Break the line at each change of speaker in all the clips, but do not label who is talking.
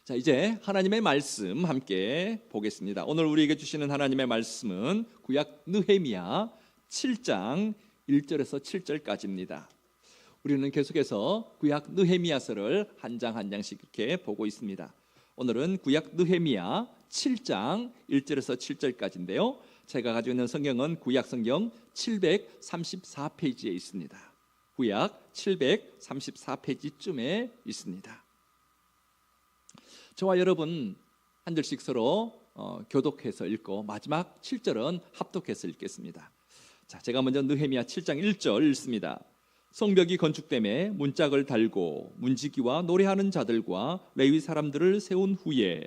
자, 이제 하나님의 말씀 함께 보겠습니다. 오늘 우리에게 주시는 하나님의 말씀은 구약 느헤미야 7장 1절에서 7절까지입니다. 우리는 계속해서 구약 느헤미야서를 한 장 한 장씩 이렇게 보고 있습니다. 오늘은 구약 느헤미야 7장 1절에서 7절까지인데요. 제가 가지고 있는 성경은 구약 성경 734페이지에 있습니다. 구약 734페이지쯤에 있습니다. 저와 여러분 한 절씩 서로 교독해서 읽고 마지막 7절은 합독해서 읽겠습니다. 자, 제가 먼저 느헤미야 7장 1절 읽습니다. 성벽이 건축됨에 문짝을 달고 문지기와 노래하는 자들과 레위 사람들을 세운 후에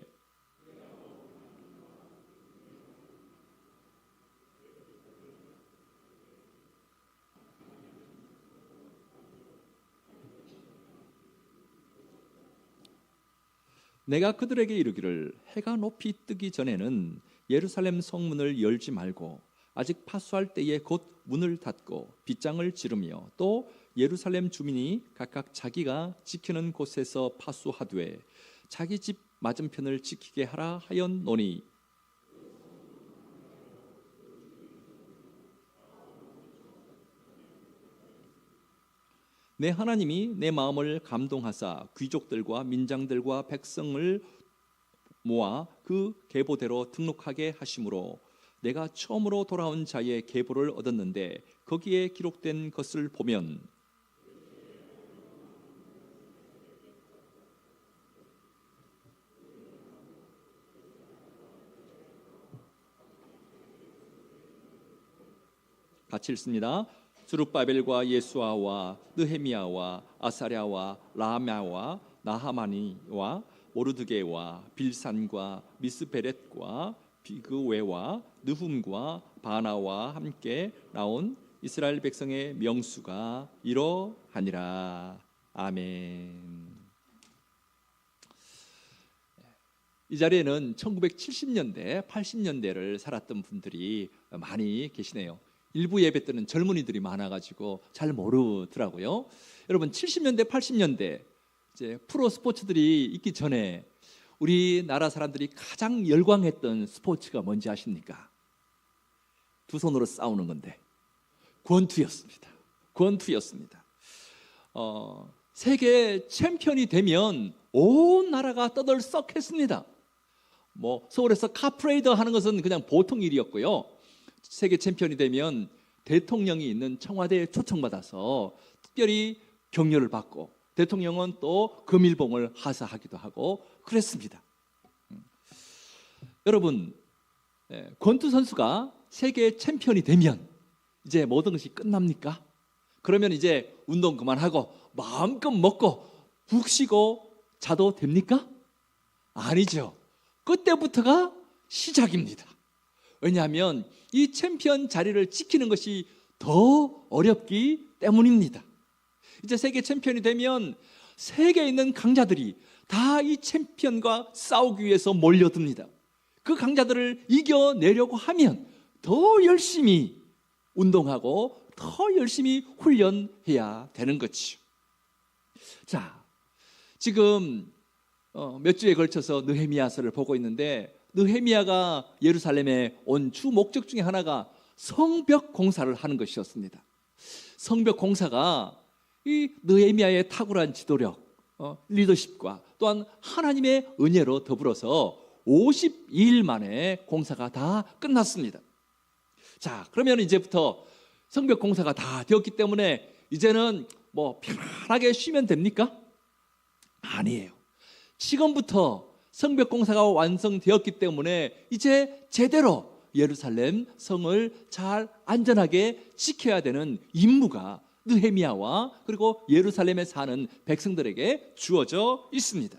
내가 그들에게 이르기를 해가 높이 뜨기 전에는 예루살렘 성문을 열지 말고 아직 파수할 때에 곧 문을 닫고 빗장을 지르며 또 예루살렘 주민이 각각 자기가 지키는 곳에서 파수하되 자기 집 맞은편을 지키게 하라 하였노니 내 하나님이 내 마음을 감동하사 귀족들과 민장들과 백성을 모아 그 계보대로 등록하게 하심으로 내가 처음으로 돌아온 자의 계보를 얻었는데 거기에 기록된 것을 보면 같이 읽습니다. 스룹바벨과 예수아와 느헤미야와 아사랴와 라마와 나하마니와 모르드게와 빌산과 미스베렛과 비그웨와 느훔과 바나와 함께 나온 이스라엘 백성의 명수가 이러하니라. 아멘. 이 자리에는 1970년대, 80년대를 살았던 분들이 많이 계시네요. 일부 예배 때는 젊은이들이 많아가지고 잘 모르더라고요. 여러분 70년대, 80년대 이제 프로 스포츠들이 있기 전에 우리나라 사람들이 가장 열광했던 스포츠가 뭔지 아십니까? 두 손으로 싸우는 건데 권투였습니다. 권투였습니다. 세계 챔피언이 되면 온 나라가 떠들썩했습니다. 뭐 서울에서 카프레이더 하는 것은 그냥 보통 일이었고요. 세계 챔피언이 되면 대통령이 있는 청와대에 초청받아서 특별히 격려를 받고 대통령은 또 금일봉을 하사하기도 하고 그랬습니다. 여러분, 권투 선수가 세계 챔피언이 되면 이제 모든 것이 끝납니까? 그러면 이제 운동 그만하고 마음껏 먹고 푹 쉬고 자도 됩니까? 아니죠. 그때부터가 시작입니다. 왜냐하면 이 챔피언 자리를 지키는 것이 더 어렵기 때문입니다. 이제 세계 챔피언이 되면 세계에 있는 강자들이 다 이 챔피언과 싸우기 위해서 몰려듭니다. 그 강자들을 이겨내려고 하면 더 열심히 운동하고 더 열심히 훈련해야 되는 거죠. 자, 지금 몇 주에 걸쳐서 느헤미야서를 보고 있는데 느헤미야가 예루살렘에 온 주 목적 중에 하나가 성벽 공사를 하는 것이었습니다. 성벽 공사가 이 느헤미야의 탁월한 지도력, 리더십과 또한 하나님의 은혜로 더불어서 52일 만에 공사가 다 끝났습니다. 자, 그러면 이제부터 성벽 공사가 다 되었기 때문에 이제는 뭐 편안하게 쉬면 됩니까? 아니에요. 지금부터 성벽 공사가 완성되었기 때문에 이제 제대로 예루살렘 성을 잘 안전하게 지켜야 되는 임무가 느헤미야와 그리고 예루살렘에 사는 백성들에게 주어져 있습니다.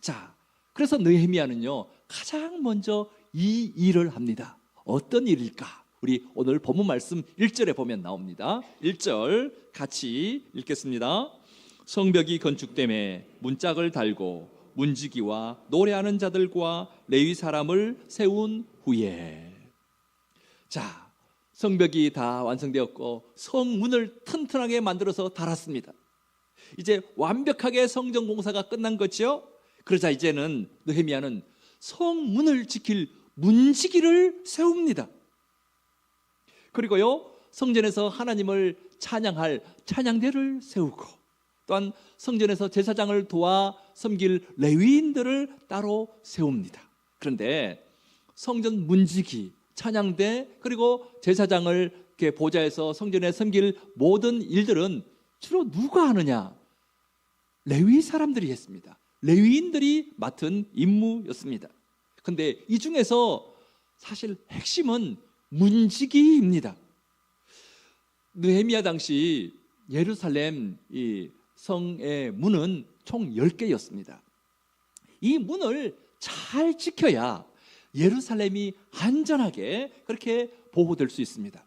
자, 그래서 느헤미야는요 가장 먼저 이 일을 합니다. 어떤 일일까? 우리 오늘 본문 말씀 1절에 보면 나옵니다. 1절 같이 읽겠습니다. 성벽이 건축됨에 문짝을 달고 문지기와 노래하는 자들과 레위 사람을 세운 후에, 자, 성벽이 다 완성되었고 성문을 튼튼하게 만들어서 달았습니다. 이제 완벽하게 성전 공사가 끝난 거죠. 그러자 이제는 느헤미야는 성문을 지킬 문지기를 세웁니다. 그리고요, 성전에서 하나님을 찬양할 찬양대를 세우고, 또한 성전에서 제사장을 도와 섬길 레위인들을 따로 세웁니다. 그런데 성전 문지기, 찬양대, 그리고 제사장을 이렇게 보좌에서 성전에 섬길 모든 일들은 주로 누가 하느냐? 레위 사람들이 했습니다. 레위인들이 맡은 임무였습니다. 그런데 이 중에서 사실 핵심은 문지기입니다. 느헤미야 당시 예루살렘 이 성의 문은 총 10개였습니다. 이 문을 잘 지켜야 예루살렘이 안전하게 그렇게 보호될 수 있습니다.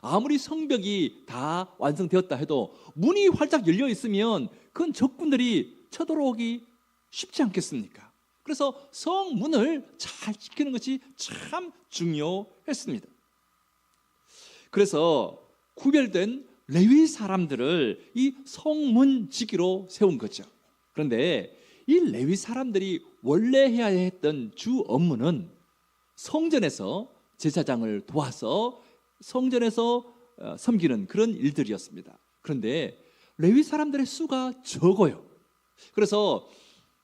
아무리 성벽이 다 완성되었다 해도 문이 활짝 열려 있으면 그건 적군들이 쳐들어오기 쉽지 않겠습니까? 그래서 성문을 잘 지키는 것이 참 중요했습니다. 그래서 구별된 레위 사람들을 이 성문 지기로 세운 거죠. 그런데 이 레위 사람들이 원래 해야 했던 주 업무는 성전에서 제사장을 도와서 성전에서 섬기는 그런 일들이었습니다. 그런데 레위 사람들의 수가 적어요. 그래서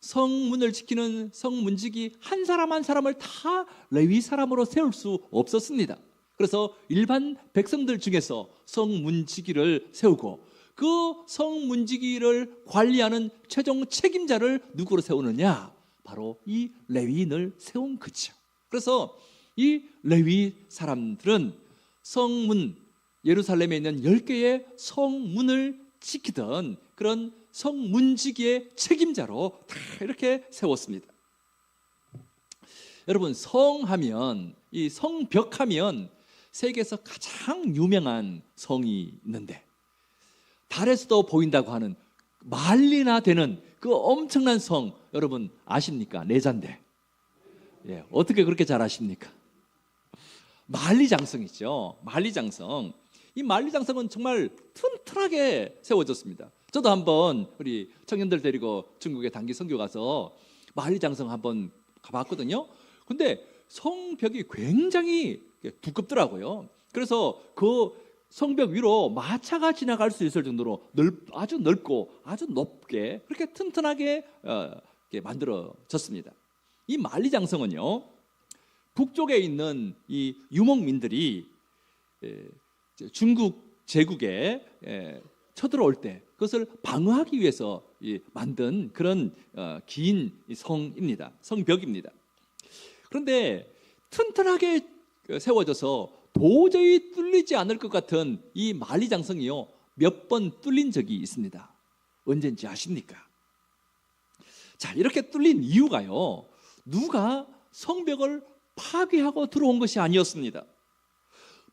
성문을 지키는 성문지기 한 사람 한 사람을 다 레위 사람으로 세울 수 없었습니다. 그래서 일반 백성들 중에서 성문지기를 세우고, 그 성문지기를 관리하는 최종 책임자를 누구로 세우느냐? 바로 이 레위인을 세운 거죠. 그래서 이 레위 사람들은 성문, 예루살렘에 있는 10개의 성문을 지키던 그런 성문지기의 책임자로 다 이렇게 세웠습니다. 여러분, 성하면, 이 성벽하면 세계에서 가장 유명한 성이 있는데, 달에서도 보인다고 하는 만리나 되는 그 엄청난 성, 여러분 아십니까? 내잔데. 예, 어떻게 그렇게 잘 아십니까? 만리장성이죠. 만리장성. 이 만리장성은 정말 튼튼하게 세워졌습니다. 저도 한번 우리 청년들 데리고 중국에 단기 선교 가서 만리장성 한번 가봤거든요. 근데 성벽이 굉장히 두껍더라고요. 그래서 그 성벽 위로 마차가 지나갈 수 있을 정도로 아주 넓고 아주 높게 그렇게 튼튼하게 만들어졌습니다. 이 만리장성은요, 북쪽에 있는 이 유목민들이 중국 제국에 쳐들어올 때 그것을 방어하기 위해서 만든 그런 긴 성입니다. 성벽입니다. 그런데 튼튼하게 세워져서 도저히 뚫리지 않을 것 같은 이 만리장성이요, 몇 번 뚫린 적이 있습니다. 언젠지 아십니까? 자, 이렇게 뚫린 이유가요, 누가 성벽을 파괴하고 들어온 것이 아니었습니다.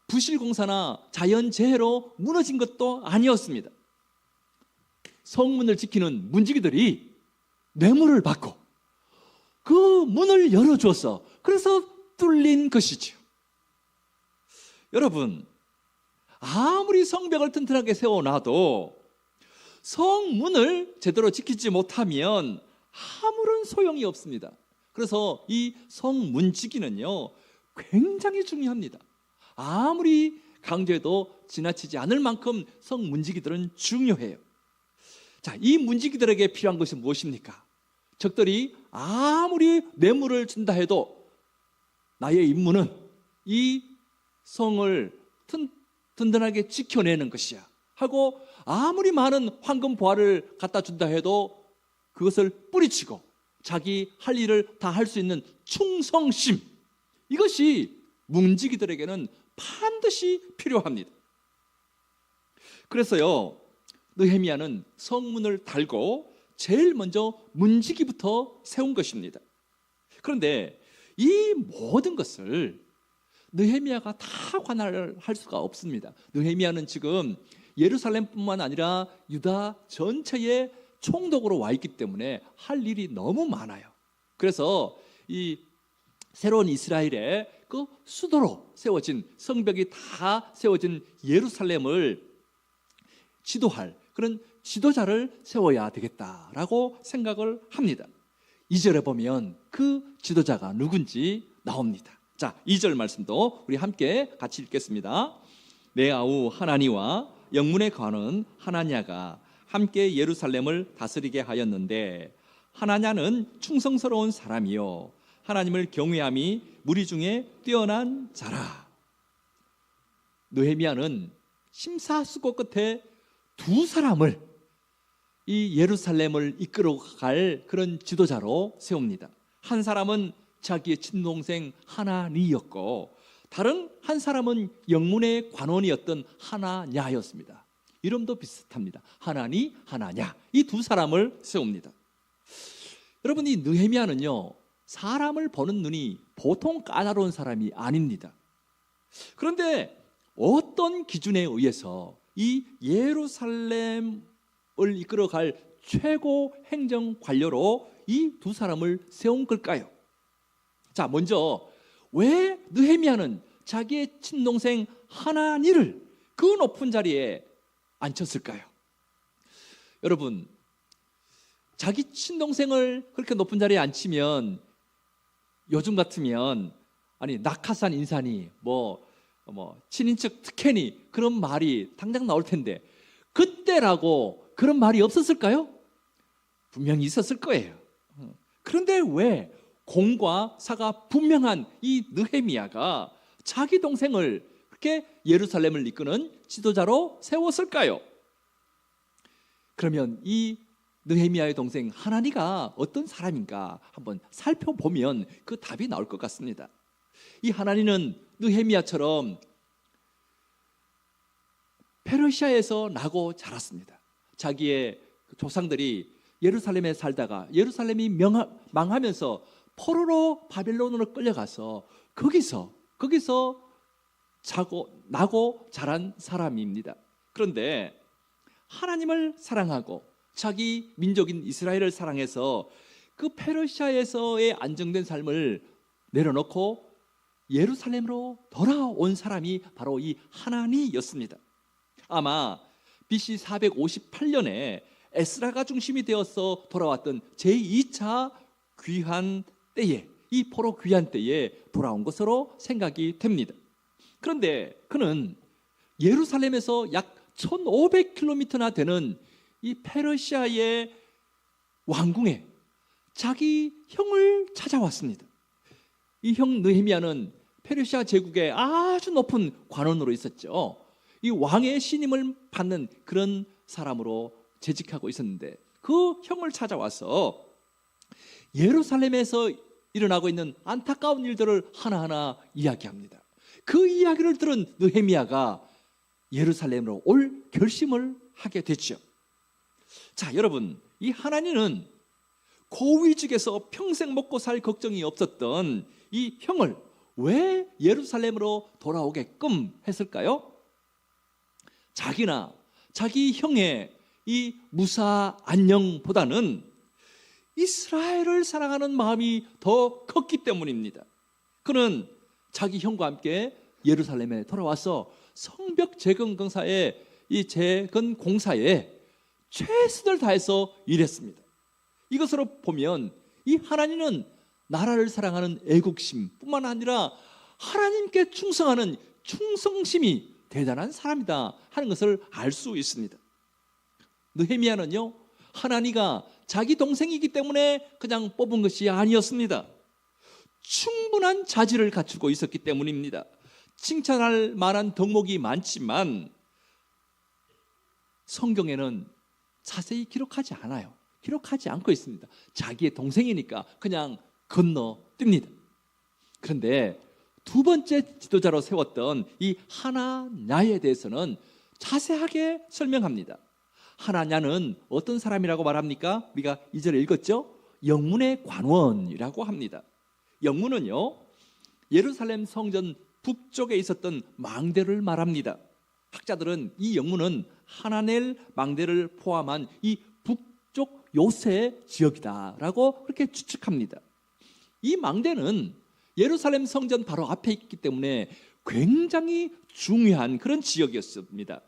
부실공사나 자연재해로 무너진 것도 아니었습니다. 성문을 지키는 문지기들이 뇌물을 받고 그 문을 열어주었어. 그래서 뚫린 것이죠. 여러분, 아무리 성벽을 튼튼하게 세워놔도 성문을 제대로 지키지 못하면 아무런 소용이 없습니다. 그래서 이 성문지기는요, 굉장히 중요합니다. 아무리 강조해도 지나치지 않을 만큼 성문지기들은 중요해요. 자, 이 문지기들에게 필요한 것이 무엇입니까? 적들이 아무리 뇌물을 준다 해도 나의 임무는 이 성을 든든하게 지켜내는 것이야 하고, 아무리 많은 황금 보화를 갖다 준다 해도 그것을 뿌리치고 자기 할 일을 다 할 수 있는 충성심, 이것이 문지기들에게는 반드시 필요합니다. 그래서요, 느헤미야는 성문을 달고 제일 먼저 문지기부터 세운 것입니다. 그런데 이 모든 것을 느헤미야가 다 관할을 할 수가 없습니다. 느헤미야는 지금 예루살렘뿐만 아니라 유다 전체에 총독으로 와 있기 때문에 할 일이 너무 많아요. 그래서 이 새로운 이스라엘의 그 수도로 세워진, 성벽이 다 세워진 예루살렘을 지도할 그런 지도자를 세워야 되겠다라고 생각을 합니다. 2절에 보면 그 지도자가 누군지 나옵니다. 자, 2절 말씀도 우리 함께 같이 읽겠습니다. 내 아우 하나니와 영문에 관한 하나냐가 함께 예루살렘을 다스리게 하였는데 하나냐는 충성스러운 사람이요 하나님을 경외함이 무리 중에 뛰어난 자라. 느헤미야는 심사숙고 끝에 두 사람을 이 예루살렘을 이끌어갈 그런 지도자로 세웁니다. 한 사람은 자기의 친동생 하나니였고 다른 한 사람은 영문의 관원이었던 하나냐였습니다. 이름도 비슷합니다. 하나니, 하나냐. 이 두 사람을 세웁니다. 여러분, 이 느헤미야는요, 사람을 보는 눈이 보통 까다로운 사람이 아닙니다. 그런데 어떤 기준에 의해서 이 예루살렘을 이끌어갈 최고 행정 관료로 이 두 사람을 세운 걸까요? 자, 먼저 왜 느헤미야는 자기의 친동생 하나니를 그 높은 자리에 앉혔을까요? 여러분, 자기 친동생을 그렇게 높은 자리에 앉히면 요즘 같으면 아니 낙하산 인사니 뭐 친인척 특혜니 그런 말이 당장 나올 텐데 그때라고 그런 말이 없었을까요? 분명히 있었을 거예요. 그런데 왜 공과 사가 분명한 이 느헤미야가 자기 동생을 그렇게 예루살렘을 이끄는 지도자로 세웠을까요? 그러면 이 느헤미야의 동생 하나니가 어떤 사람인가 한번 살펴보면 그 답이 나올 것 같습니다. 이 하나니는 느헤미야처럼 페르시아에서 나고 자랐습니다. 자기의 조상들이 예루살렘에 살다가 예루살렘이 망하면서 포로로 바벨론으로 끌려가서 거기서 나고 자란 사람입니다. 그런데 하나님을 사랑하고 자기 민족인 이스라엘을 사랑해서 그 페르시아에서의 안정된 삶을 내려놓고 예루살렘으로 돌아온 사람이 바로 이 하나니였습니다. 아마 BC 458년에 에스라가 중심이 되어서 돌아왔던 제2차 귀환 때에 이 포로 귀환 때에 돌아온 것으로 생각이 됩니다. 그런데 그는 예루살렘에서 약 1500km나 되는 이 페르시아의 왕궁에 자기 형을 찾아왔습니다. 이 형 느헤미야는 페르시아 제국의 아주 높은 관원으로 있었죠. 이 왕의 신임을 받는 그런 사람으로 재직하고 있었는데 그 형을 찾아와서 예루살렘에서 일어나고 있는 안타까운 일들을 하나하나 이야기합니다. 그 이야기를 들은 느헤미야가 예루살렘으로 올 결심을 하게 됐죠. 자, 여러분, 이 하나니는 고위직에서 평생 먹고 살 걱정이 없었던 이 형을 왜 예루살렘으로 돌아오게끔 했을까요? 자기나 자기 형의 이 무사 안녕보다는 이스라엘을 사랑하는 마음이 더 컸기 때문입니다. 그는 자기 형과 함께 예루살렘에 돌아와서 성벽 재건 공사에 최선을 다해서 일했습니다. 이것으로 보면 이 하나님은 나라를 사랑하는 애국심뿐만 아니라 하나님께 충성하는 충성심이 대단한 사람이다 하는 것을 알 수 있습니다. 느헤미야는요, 하나니가 자기 동생이기 때문에 그냥 뽑은 것이 아니었습니다. 충분한 자질을 갖추고 있었기 때문입니다. 칭찬할 만한 덕목이 많지만 성경에는 자세히 기록하지 않아요. 기록하지 않고 있습니다. 자기의 동생이니까 그냥 건너뜁니다. 그런데 두 번째 지도자로 세웠던 이 하나냐에 대해서는 자세하게 설명합니다. 하나냐는 어떤 사람이라고 말합니까? 우리가 2절에 읽었죠? 영문의 관원이라고 합니다. 영문은요, 예루살렘 성전 북쪽에 있었던 망대를 말합니다. 학자들은 이 영문은 하나넬 망대를 포함한 이 북쪽 요새 지역이다라고 그렇게 추측합니다. 이 망대는 예루살렘 성전 바로 앞에 있기 때문에 굉장히 중요한 그런 지역이었습니다.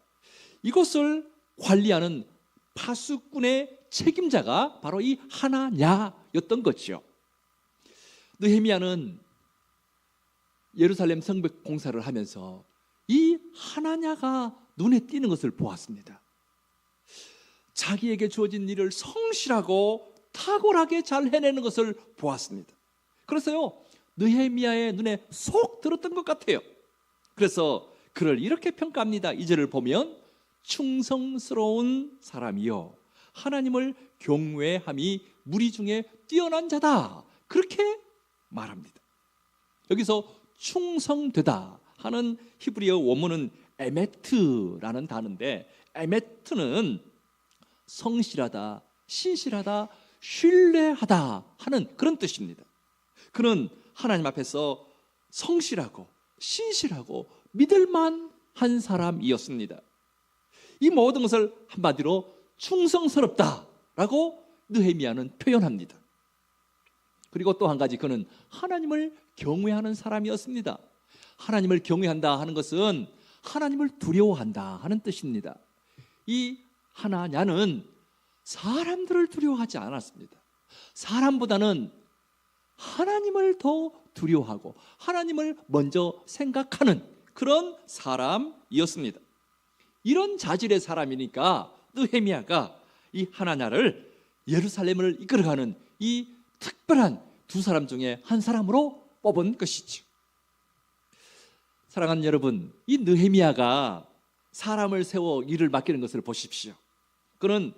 이곳을 관리하는 파수꾼의 책임자가 바로 이 하나냐였습니다. 느헤미야였던 거죠. 느헤미야는 예루살렘 성벽 공사를 하면서 이 하나냐가 눈에 띄는 것을 보았습니다. 자기에게 주어진 일을 성실하고 탁월하게 잘 해내는 것을 보았습니다. 그래서요, 느헤미야의 눈에 쏙 들었던 것 같아요. 그래서 그를 이렇게 평가합니다. 2절을 보면 충성스러운 사람이요 하나님을 경외함이 무리 중에 뛰어난 자다, 그렇게 말합니다. 여기서 충성되다 하는 히브리어 원문은 에메트라는 단어인데, 에메트는 성실하다, 신실하다, 신뢰하다 하는 그런 뜻입니다. 그는 하나님 앞에서 성실하고 신실하고 믿을만한 사람이었습니다. 이 모든 것을 한마디로 충성스럽다라고 느헤미야는 표현합니다. 그리고 또 한 가지, 그는 하나님을 경외하는 사람이었습니다. 하나님을 경외한다 하는 것은 하나님을 두려워한다 하는 뜻입니다. 이 하나냐는 사람들을 두려워하지 않았습니다. 사람보다는 하나님을 더 두려워하고 하나님을 먼저 생각하는 그런 사람이었습니다. 이런 자질의 사람이니까 느헤미야가 이 하나냐를 예루살렘을 이끌어가는 이 특별한 두 사람 중에 한 사람으로 뽑은 것이죠. 사랑하는 여러분, 이 느헤미야가 사람을 세워 일을 맡기는 것을 보십시오. 그는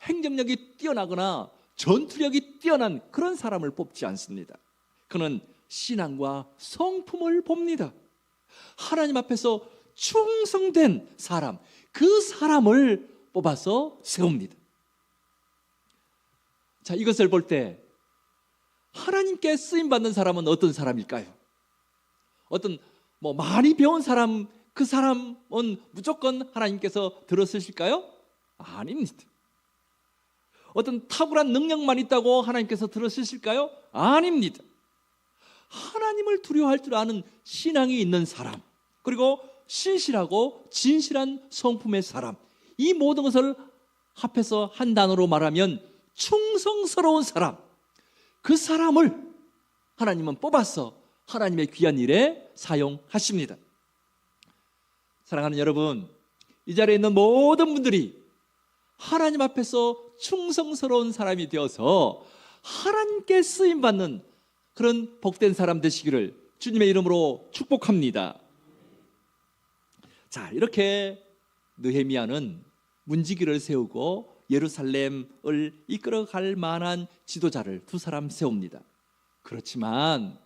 행정력이 뛰어나거나 전투력이 뛰어난 그런 사람을 뽑지 않습니다. 그는 신앙과 성품을 봅니다. 하나님 앞에서 충성된 사람, 그 사람을 뽑아서 세웁니다. 자, 이것을 볼 때 하나님께 쓰임받는 사람은 어떤 사람일까요? 어떤 많이 배운 사람, 그 사람은 무조건 하나님께서 들어쓰실까요? 아닙니다. 어떤 탁월한 능력만 있다고 하나님께서 들어쓰실까요? 아닙니다. 하나님을 두려워할 줄 아는 신앙이 있는 사람, 그리고 신실하고 진실한 성품의 사람, 이 모든 것을 합해서 한 단어로 말하면 충성스러운 사람, 그 사람을 하나님은 뽑아서 하나님의 귀한 일에 사용하십니다. 사랑하는 여러분, 이 자리에 있는 모든 분들이 하나님 앞에서 충성스러운 사람이 되어서 하나님께 쓰임받는 그런 복된 사람 되시기를 주님의 이름으로 축복합니다. 자, 이렇게 느헤미야는 문지기를 세우고 예루살렘을 이끌어갈 만한 지도자를 두 사람 세웁니다. 그렇지만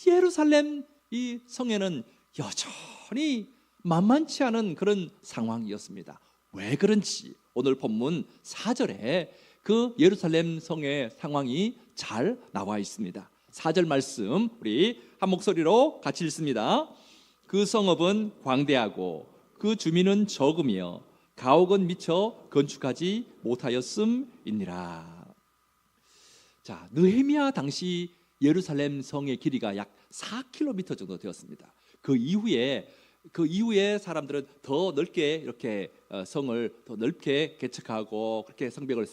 예루살렘 이 성에는 여전히 만만치 않은 그런 상황이었습니다. 왜 그런지 오늘 본문 4절에 그 예루살렘 성의 상황이 잘 나와 있습니다. 4절 말씀 우리 한 목소리로 같이 읽습니다. 그 성읍은 광대하고 그 주민은 적으며 가옥은 미처 건축하지 못하였음이니라. 자, 느헤미야 당시 예루살렘 성의 길이가 약 4km 정도 되었습니다. 그 이후에 사람들은 더 넓게 이렇게 성을 더 넓게 개척하고 그렇게 성벽을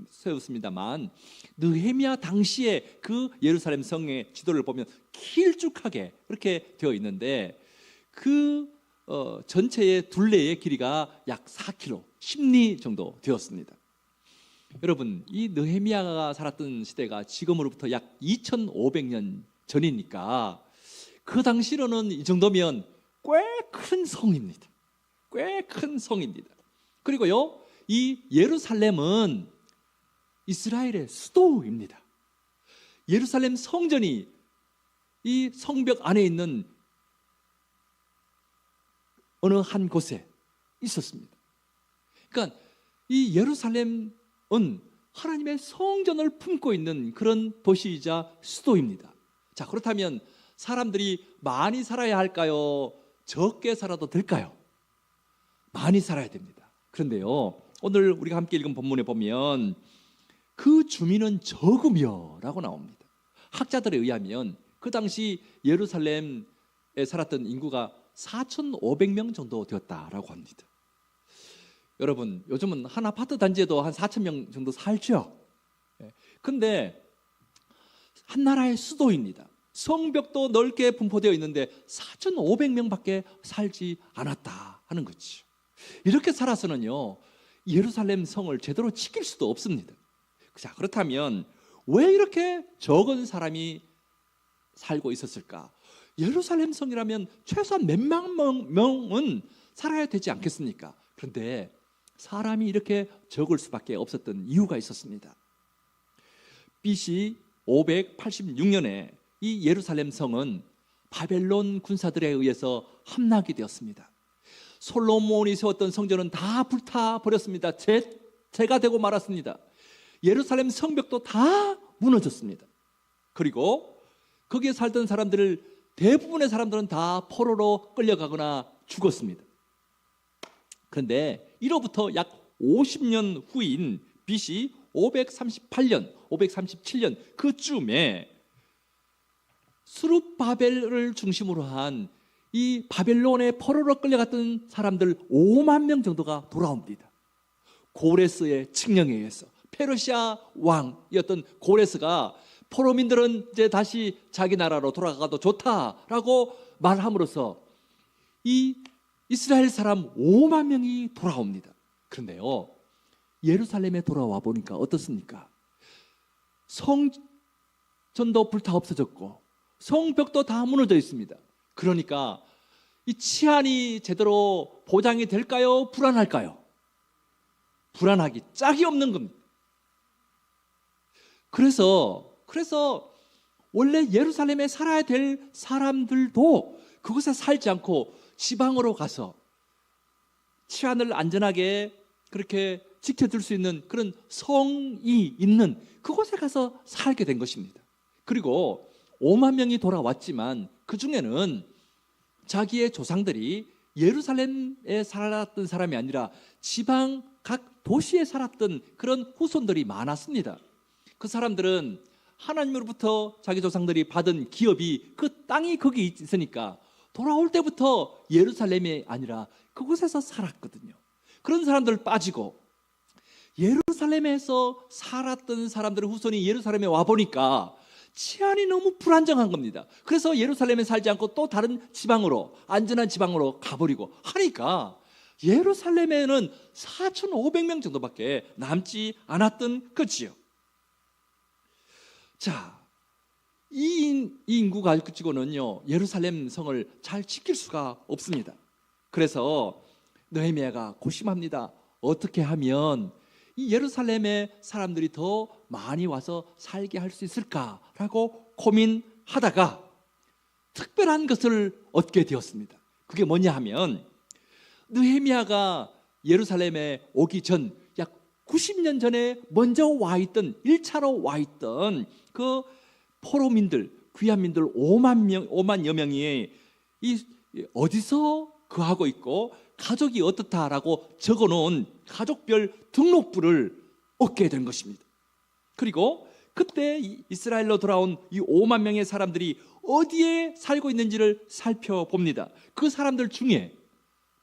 세웠습니다만, 느헤미야 당시에 그 예루살렘 성의 지도를 보면 길쭉하게 그렇게 되어 있는데 그 전체의 둘레의 길이가 약 4km, 10리 정도 되었습니다. 여러분, 이 느헤미야가 살았던 시대가 지금으로부터 약 2500년 전이니까 그 당시로는 이 정도면 꽤 큰 성입니다. 꽤 큰 성입니다. 그리고요, 이 예루살렘은 이스라엘의 수도입니다. 예루살렘 성전이 이 성벽 안에 있는 어느 한 곳에 있었습니다. 그러니까 이 예루살렘은 하나님의 성전을 품고 있는 그런 도시이자 수도입니다. 자, 그렇다면 사람들이 많이 살아야 할까요? 적게 살아도 될까요? 많이 살아야 됩니다. 그런데요, 오늘 우리가 함께 읽은 본문에 보면 그 주민은 적으며 라고 나옵니다. 학자들에 의하면 그 당시 예루살렘에 살았던 인구가 4,500명 정도 되었다라고 합니다. 여러분, 요즘은 한 아파트 단지에도 한 4,000명 정도 살죠. 근데 한 나라의 수도입니다. 성벽도 넓게 분포되어 있는데 4,500명밖에 살지 않았다 하는 거죠. 이렇게 살아서는요, 예루살렘 성을 제대로 지킬 수도 없습니다. 자, 그렇다면 왜 이렇게 적은 사람이 살고 있었을까? 예루살렘 성이라면 최소한 몇만 명은 살아야 되지 않겠습니까? 그런데 사람이 이렇게 적을 수밖에 없었던 이유가 있었습니다. BC 586년에 이 예루살렘 성은 바벨론 군사들에 의해서 함락이 되었습니다. 솔로몬이 세웠던 성전은 다 불타버렸습니다. 재가 되고 말았습니다. 예루살렘 성벽도 다 무너졌습니다. 그리고 거기에 살던 사람들을, 대부분의 사람들은 다 포로로 끌려가거나 죽었습니다. 그런데 이로부터 약 50년 후인 BC 537년 그쯤에 스룹바벨을 중심으로 한 이 바벨론의 포로로 끌려갔던 사람들 5만 명 정도가 돌아옵니다. 고레스의 칙령에 의해서, 페르시아 왕이었던 고레스가 포로민들은 이제 다시 자기 나라로 돌아가도 좋다라고 말함으로써 이 이스라엘 사람 5만 명이 돌아옵니다. 그런데요, 예루살렘에 돌아와 보니까 어떻습니까? 성전도 불타 없어졌고 성벽도 다 무너져 있습니다. 그러니까 이 치안이 제대로 보장이 될까요? 불안할까요? 불안하기 짝이 없는 겁니다. 그래서 원래 예루살렘에 살아야 될 사람들도 그곳에 살지 않고 지방으로 가서 치안을 안전하게 그렇게 지켜줄 수 있는 그런 성이 있는 그곳에 가서 살게 된 것입니다. 그리고 5만 명이 돌아왔지만 그 중에는 자기의 조상들이 예루살렘에 살았던 사람이 아니라 지방 각 도시에 살았던 그런 후손들이 많았습니다. 그 사람들은 하나님으로부터 자기 조상들이 받은 기업이, 그 땅이 거기 있으니까 돌아올 때부터 예루살렘이 아니라 그곳에서 살았거든요. 그런 사람들 빠지고 예루살렘에서 살았던 사람들의 후손이 예루살렘에 와보니까 치안이 너무 불안정한 겁니다. 그래서 예루살렘에 살지 않고 또 다른 지방으로, 안전한 지방으로 가버리고 하니까 예루살렘에는 4,500명 정도밖에 남지 않았던 거지요. 자, 이 인구가 가지고는요, 예루살렘 성을 잘 지킬 수가 없습니다. 그래서 느헤미야가 고심합니다. 어떻게 하면 이 예루살렘의 사람들이 더 많이 와서 살게 할 수 있을까라고 고민하다가 특별한 것을 얻게 되었습니다. 그게 뭐냐 하면, 느헤미야가 예루살렘에 오기 전 약 90년 전에 먼저 와 있던, 1차로 와 있던 그 포로민들, 귀환민들 5만여 명이 어디서 거하고 있고 가족이 어떻다라고 적어놓은 가족별 등록부를 얻게 된 것입니다. 그리고 그때 이스라엘로 돌아온 이 5만 명의 사람들이 어디에 살고 있는지를 살펴봅니다. 그 사람들 중에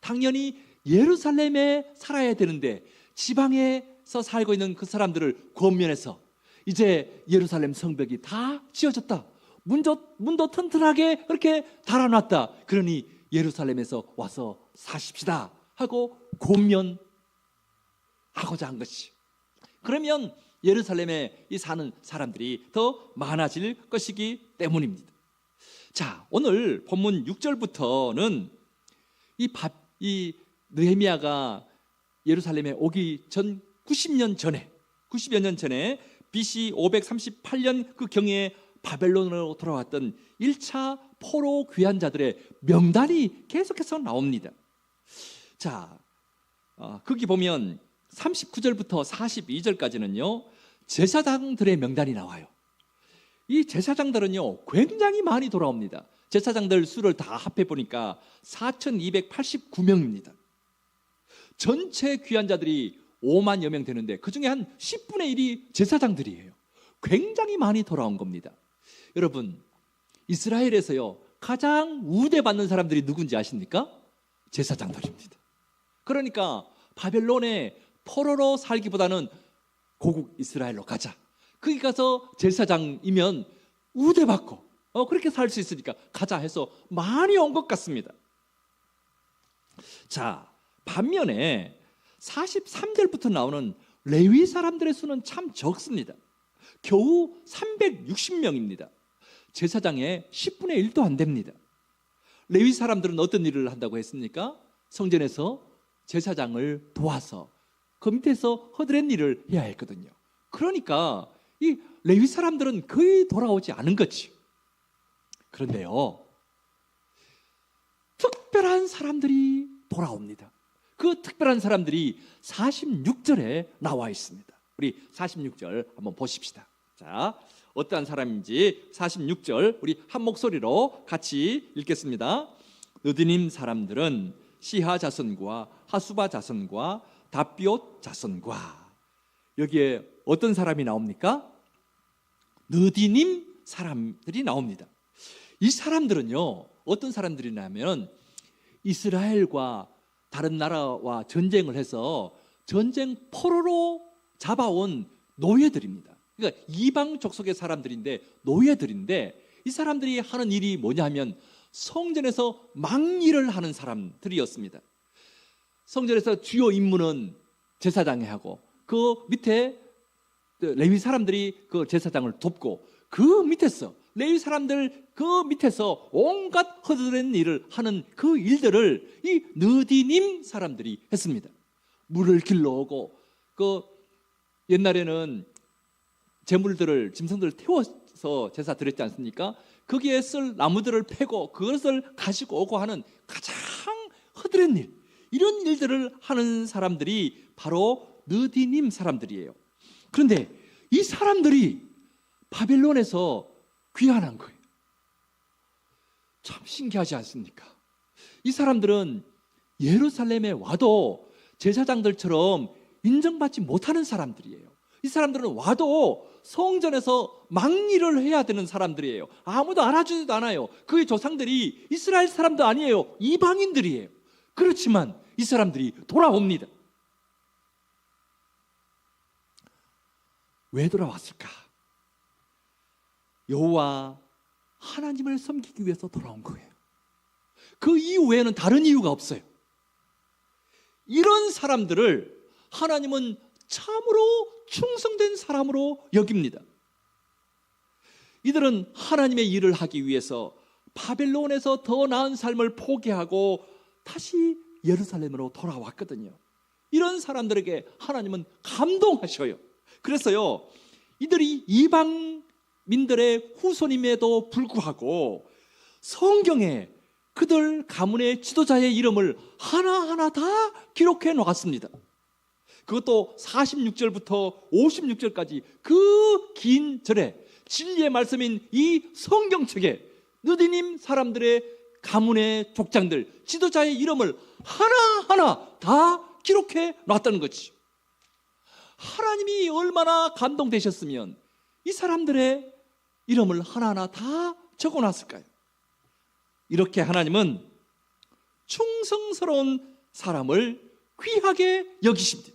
당연히 예루살렘에 살아야 되는데 지방에서 살고 있는 그 사람들을 권면해서 이제 예루살렘 성벽이 다 지어졌다, 문도 튼튼하게 그렇게 달아놨다, 그러니 예루살렘에서 와서 사십시다 하고 권면하고자 한 것이, 그러면 예루살렘에 사는 사람들이 더 많아질 것이기 때문입니다. 자, 오늘 본문 6절부터는 이 느헤미야가 예루살렘에 오기 전 90여 년 전에 BC 538년 그 경에 바벨론으로 돌아왔던 1차 포로 귀환자들의 명단이 계속해서 나옵니다. 자, 거기 보면 39절부터 42절까지는요 제사장들의 명단이 나와요. 이 제사장들은요 굉장히 많이 돌아옵니다. 제사장들 수를 다 합해 보니까 4,289명입니다. 전체 귀환자들이 5만여 명 되는데 그 중에 한 10분의 1이 제사장들이에요. 굉장히 많이 돌아온 겁니다. 여러분, 이스라엘에서요 가장 우대받는 사람들이 누군지 아십니까? 제사장들입니다. 그러니까 바벨론에 포로로 살기보다는 고국 이스라엘로 가자, 거기 가서 제사장이면 우대받고 그렇게 살 수 있으니까 가자 해서 많이 온 것 같습니다. 자, 반면에 43절부터 나오는 레위 사람들의 수는 참 적습니다. 겨우 360명입니다. 제사장의 10분의 1도 안 됩니다. 레위 사람들은 어떤 일을 한다고 했습니까? 성전에서 제사장을 도와서 그 밑에서 허드렛 일을 해야 했거든요. 그러니까 이 레위 사람들은 거의 돌아오지 않은 거지. 그런데요, 특별한 사람들이 돌아옵니다. 그 특별한 사람들이 46절에 나와 있습니다. 우리 46절 한번 보십시다. 자, 어떠한 사람인지 46절 우리 한 목소리로 같이 읽겠습니다. 느디님 사람들은 시하 자손과 하수바 자손과 다비옷 자손과, 여기에 어떤 사람이 나옵니까? 느디님 사람들이 나옵니다. 이 사람들은요, 어떤 사람들이냐면 이스라엘과 다른 나라와 전쟁을 해서 전쟁 포로로 잡아온 노예들입니다. 그러니까 이방 족속의 사람들인데, 노예들인데, 이 사람들이 하는 일이 뭐냐면 성전에서 망일을 하는 사람들이었습니다. 성전에서 주요 임무는 제사장이 하고, 그 밑에 레위 사람들이 그 제사장을 돕고, 그 밑에서 레위 사람들 그 밑에서 온갖 허드렛 일을 하는 그 일들을 이 느디님 사람들이 했습니다. 물을 길러오고, 그 옛날에는 제물들을, 짐승들을 태워서 제사 드렸지 않습니까? 거기에 쓸 나무들을 패고 그것을 가지고 오고 하는 가장 허드렛 일, 이런 일들을 하는 사람들이 바로 느디님 사람들이에요. 그런데 이 사람들이 바벨론에서 귀환한 거예요. 참 신기하지 않습니까? 이 사람들은 예루살렘에 와도 제사장들처럼 인정받지 못하는 사람들이에요. 이 사람들은 와도 성전에서 망일을 해야 되는 사람들이에요. 아무도 알아주지도 않아요. 그의 조상들이 이스라엘 사람도 아니에요. 이방인들이에요. 그렇지만 이 사람들이 돌아옵니다. 왜 돌아왔을까? 여호와 하나님을 섬기기 위해서 돌아온 거예요. 그 이후에는 다른 이유가 없어요. 이런 사람들을 하나님은 참으로 충성된 사람으로 여깁니다. 이들은 하나님의 일을 하기 위해서 바벨론에서 더 나은 삶을 포기하고 다시 예루살렘으로 돌아왔거든요. 이런 사람들에게 하나님은 감동하셔요. 그래서요, 이들이 이방민들의 후손임에도 불구하고 성경에 그들 가문의 지도자의 이름을 하나하나 다 기록해 놓았습니다. 그것도 46절부터 56절까지 그 긴 절에 진리의 말씀인 이 성경책에 느디님 사람들의 가문의 족장들, 지도자의 이름을 하나하나 다 기록해 놨다는 거지. 하나님이 얼마나 감동되셨으면 이 사람들의 이름을 하나하나 다 적어놨을까요? 이렇게 하나님은 충성스러운 사람을 귀하게 여기십니다.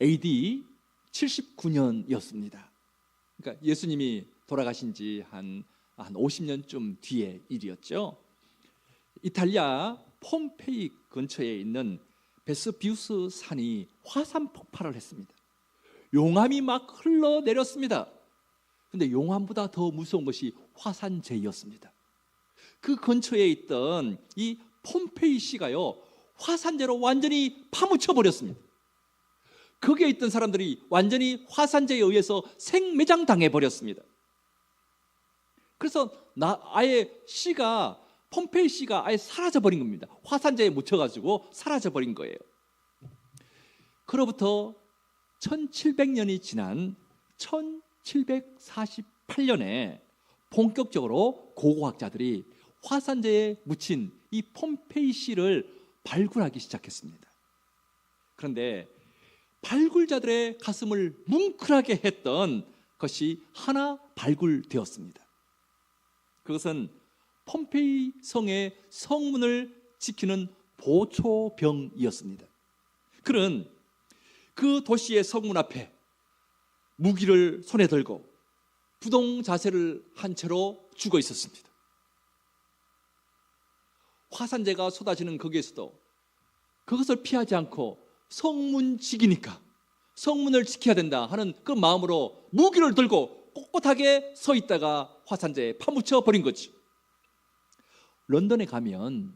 AD 79년이었습니다. 그러니까 예수님이 돌아가신 지 한 50년쯤 뒤의 일이었죠. 이탈리아 폼페이 근처에 있는 베스비우스 산이 화산 폭발을 했습니다. 용암이 막 흘러내렸습니다. 그런데 용암보다 더 무서운 것이 화산재였습니다. 그 근처에 있던 이 폼페이시가요, 화산재로 완전히 파묻혀 버렸습니다. 거기에 있던 사람들이 완전히 화산재에 의해서 생매장 당해버렸습니다. 그래서 아예 폼페이시가 아예 사라져버린 겁니다. 화산재에 묻혀가지고 사라져버린 거예요. 그로부터 1700년이 지난 1748년에 본격적으로 고고학자들이 화산재에 묻힌 이 폼페이시를 발굴하기 시작했습니다. 그런데 발굴자들의 가슴을 뭉클하게 했던 것이 하나 발굴되었습니다. 그것은 폼페이 성의 성문을 지키는 보초병이었습니다. 그는 그 도시의 성문 앞에 무기를 손에 들고 부동 자세를 한 채로 죽어 있었습니다. 화산재가 쏟아지는 거기에서도 그것을 피하지 않고 성문지기니까 성문을 지켜야 된다 하는 그 마음으로 무기를 들고 꼿꼿하게 서 있다가 화산재에 파묻혀 버린 거지. 런던에 가면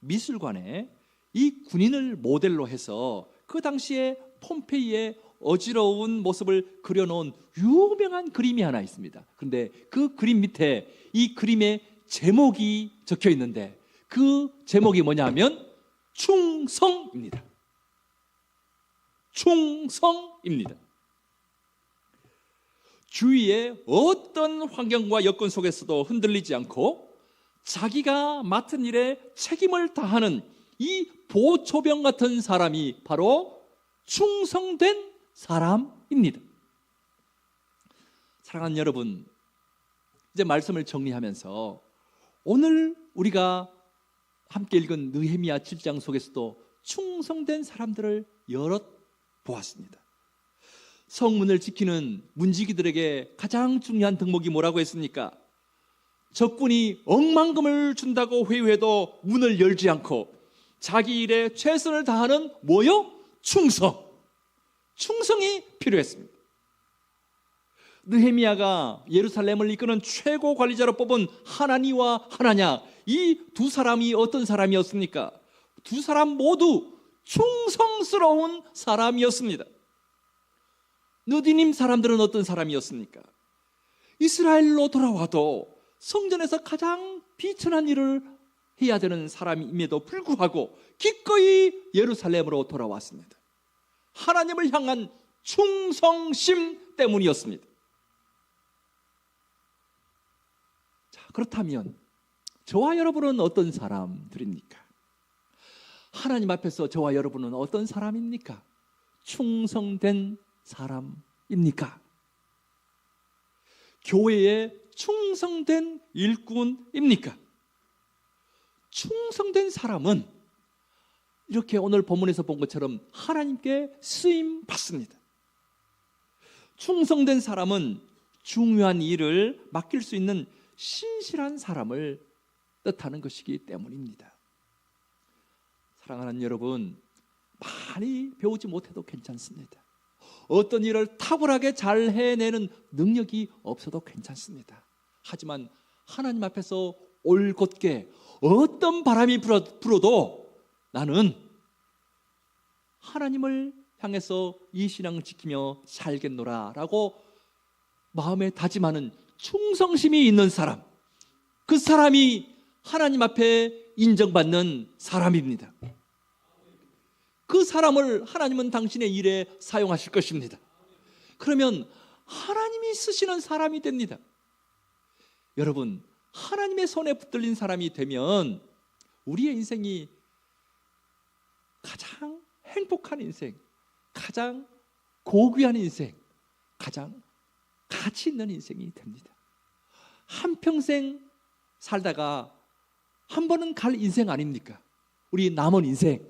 미술관에 이 군인을 모델로 해서 그 당시에 폼페이의 어지러운 모습을 그려놓은 유명한 그림이 하나 있습니다. 그런데 그 그림 밑에 이 그림의 제목이 적혀 있는데 그 제목이 뭐냐면 충성입니다. 충성입니다. 주위의 어떤 환경과 여건 속에서도 흔들리지 않고 자기가 맡은 일에 책임을 다하는 이 보초병 같은 사람이 바로 충성된 사람입니다. 사랑하는 여러분, 이제 말씀을 정리하면서 오늘 우리가 함께 읽은 느헤미야 7장 속에서도 충성된 사람들을 여럿 보았습니다. 성문을 지키는 문지기들에게 가장 중요한 덕목이 뭐라고 했습니까? 적군이 억만금을 준다고 회유해도 문을 열지 않고 자기 일에 최선을 다하는 뭐요? 충성. 충성이 필요했습니다. 느헤미야가 예루살렘을 이끄는 최고 관리자로 뽑은 하나니와 하나냐, 이 두 사람이 어떤 사람이었습니까? 두 사람 모두 충성스러운 사람이었습니다. 느디님 사람들은 어떤 사람이었습니까? 이스라엘로 돌아와도 성전에서 가장 비천한 일을 해야 되는 사람임에도 불구하고 기꺼이 예루살렘으로 돌아왔습니다. 하나님을 향한 충성심 때문이었습니다. 자, 그렇다면 저와 여러분은 어떤 사람들입니까? 하나님 앞에서 저와 여러분은 어떤 사람입니까? 충성된 사람입니까? 교회에 충성된 일꾼입니까? 충성된 사람은 이렇게 오늘 본문에서 본 것처럼 하나님께 쓰임 받습니다. 충성된 사람은 중요한 일을 맡길 수 있는 신실한 사람을 뜻하는 것이기 때문입니다. 사랑하는 여러분, 많이 배우지 못해도 괜찮습니다. 어떤 일을 탁월하게 잘 해내는 능력이 없어도 괜찮습니다. 하지만 하나님 앞에서 올곧게 어떤 바람이 불어도 나는 하나님을 향해서 이 신앙을 지키며 살겠노라 라고 마음에 다짐하는 충성심이 있는 사람, 그 사람이 하나님 앞에 인정받는 사람입니다. 그 사람을 하나님은 당신의 일에 사용하실 것입니다. 그러면 하나님이 쓰시는 사람이 됩니다. 여러분, 하나님의 손에 붙들린 사람이 되면 우리의 인생이 가장 행복한 인생, 가장 고귀한 인생, 가장 가치 있는 인생이 됩니다. 한평생 살다가 한 번은 갈 인생 아닙니까? 우리 남은 인생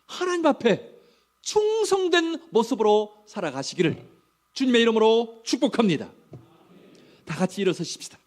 하나님 앞에 충성된 모습으로 살아가시기를 주님의 이름으로 축복합니다. 다 같이 일어서십시다.